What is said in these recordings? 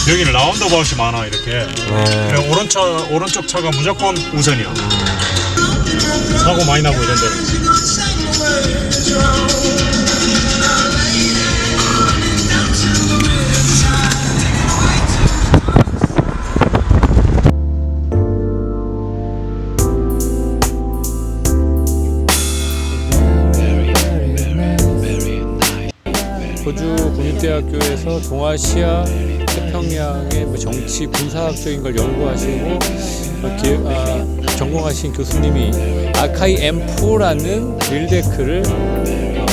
여기는 라운드아웃이 많아 이렇게. 네. 오른쪽 차가 무조건 우선이야. 사고 많이 나고 이런 데는. 호주 국립대학교에서 동아시아 태평양의 정치 군사학적인 걸 연구하시고 전공하신 교수님이 아카이 M4라는 릴데크를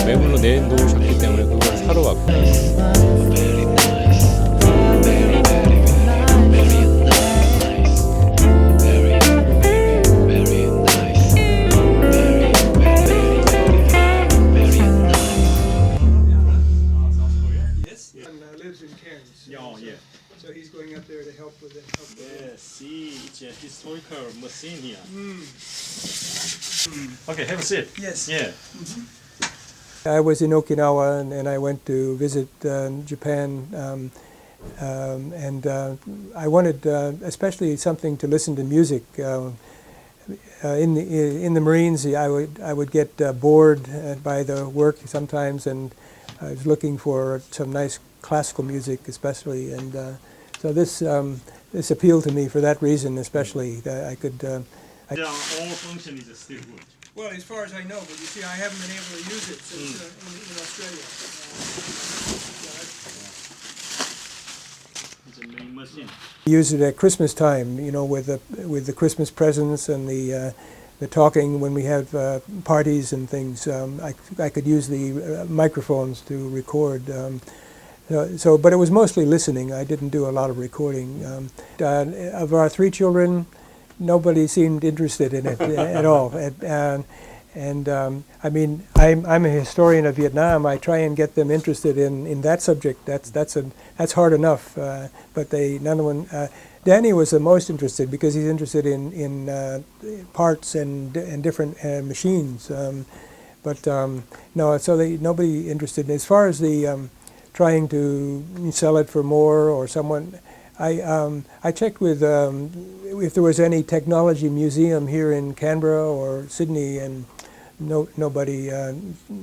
매물로 내놓으셨기 때문에 그걸 사러 왔고. So he's going up there to help with it. Yeah, see, it's a historical machine here. Okay, have a seat. Yes. Yeah. I was in Okinawa and I went to visit Japan, and I wanted especially something to listen to music. In the Marines, I would get bored by the work sometimes, and I was looking for some nice classical music, especially, and so this appealed to me for that reason, especially. I could. All function is still good. Well, as far as I know, but you see, I haven't been able to use it since in Australia. It's a main machine. Use it at Christmas time, with the Christmas presents and the talking when we have parties and things. I could use the microphones to record. But it was mostly listening. I didn't do a lot of recording. Of our three children, nobody seemed interested in it at all. I mean, I'm a historian of Vietnam. I try and get them interested in that subject. That's hard enough. But Danny was the most interested because he's interested in parts and different machines. No, so nobody interested. As far as the trying to sell it for more or someone, I checked with if there was any technology museum here in Canberra or Sydney, and nobody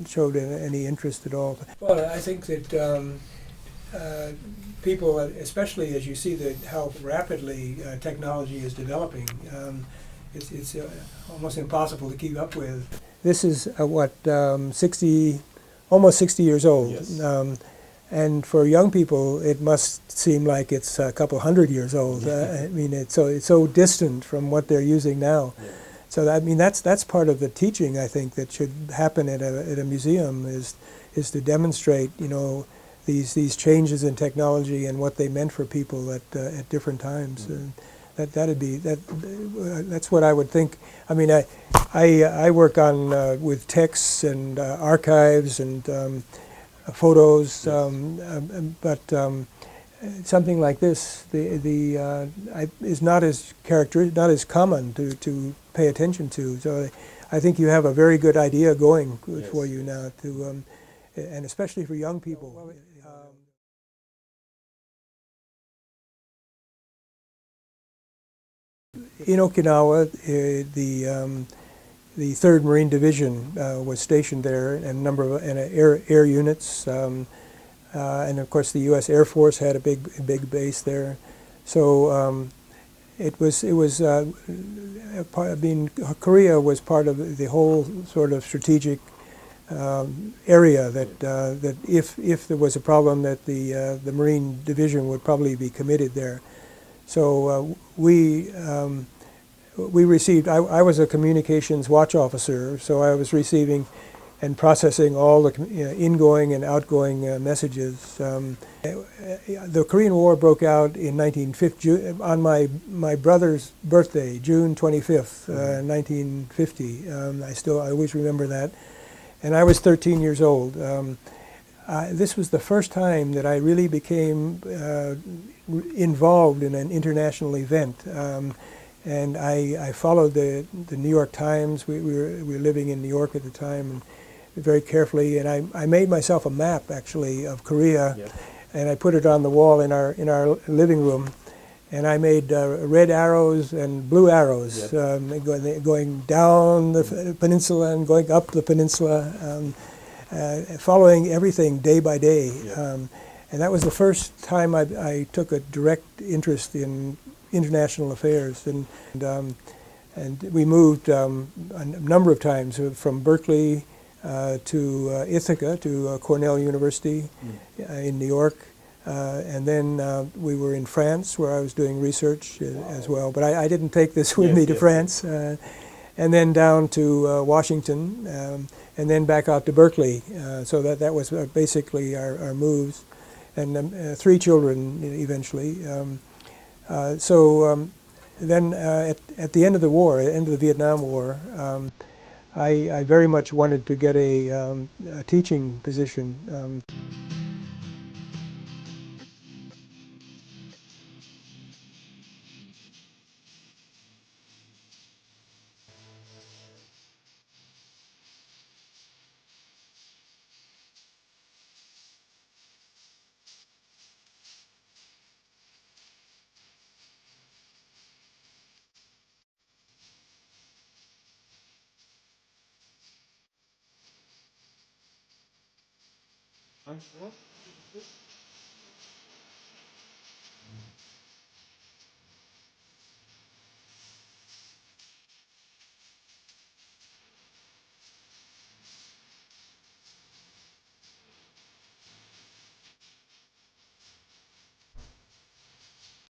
showed any interest at all. Well, I think that people, especially as you see how rapidly technology is developing, it's almost impossible to keep up with. This is almost 60 years old. Yes. And for young people, it must seem like it's a couple hundred years old. I mean, it's so distant from what they're using now. Yeah. So that's part of the teaching, I think, that should happen at a museum is to demonstrate these changes in technology and what they meant for people at different times. That's what I would think. I mean, I work on with texts and archives and photos, but something like this is not as common to pay attention to. So I think you have a very good idea going for you now, and especially for young people. In Okinawa, the 3rd Marine Division was stationed there, and a number of air units, and of course the U.S. Air Force had a big base there. So Korea was part of the whole sort of strategic area that if there was a problem, that the Marine Division would probably be committed there. So we received, I was a communications watch officer, so I was receiving and processing all the ingoing and outgoing messages. The Korean War broke out in 1950, on my brother's birthday, June 25th, 1950. I always remember that. And I was 13 years old. This was the first time that I really became involved in an international event. And I followed the New York Times. We were living in New York at the time, and very carefully. And I made myself a map, actually, of Korea. Yep. and I put it on the wall in our living room. And I made red arrows and blue arrows, going down the peninsula and going up the peninsula, following everything day by day. And that was the first time I took a direct interest in international affairs. And we moved a number of times from Berkeley to Ithaca, to Cornell University in New York. And then we were in France, where I was doing research as well. But I didn't take this with me to France. And then down to Washington, and then back out to Berkeley. So that was basically our moves. And 3 children eventually. Then at the end of the war, end of the Vietnam War, I very much wanted to get a teaching position.